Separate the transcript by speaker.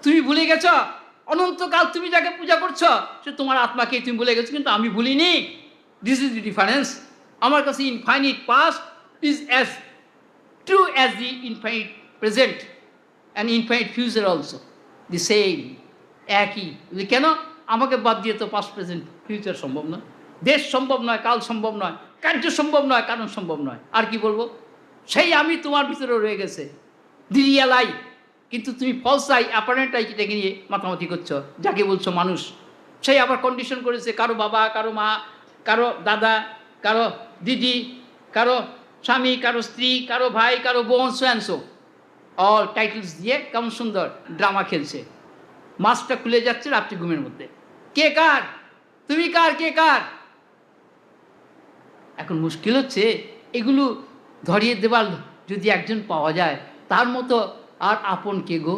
Speaker 1: তুমি ভুলে গেছো অনন্তকাল তুমি যাকে পূজা করছো সে তোমার আত্মাকে তুমি ভুলে গেছো, কিন্তু আমি ভুলিনি। This is the difference. আমার কাছে infinite past is as true as the infinite present and infinite future also the same. একই। কেন? আমাকে বাদ দিয়ে তো পাস্ট প্রেজেন্ট ফিউচার সম্ভব নয়, দেশ সম্ভব নয়, কাল সম্ভব নয়, কার্য সম্ভব নয়, কারণ সম্ভব নয়। আর কি বলবো? সেই আমি তোমার ভিতরে রয়ে গেছে, দি রিয়েল আই। কিন্তু তুমি ফলস আই, অ্যাপারেন্ট আইটাকে নিয়ে মাতামাতি করছো, যাকে বলছো মানুষ। সেই আবার কন্ডিশন করেছে কারো বাবা, কারো মা, কারো দাদা, কারো দিদি, কারো স্বামী, কারো স্ত্রী, কারো ভাই, কারো বোন, so and so. All titles দিয়ে কেমন সুন্দর ড্রামা খেলছে। মাছটা খুলে যাচ্ছে রাত্রি ঘুমের মধ্যে। কে কার? তুমি কার? কে কার? এখন মুশকিল হচ্ছে এগুলো ধরিয়ে দেবার যদি একজন পাওয়া যায়, তার মতো আর আপন কে গো?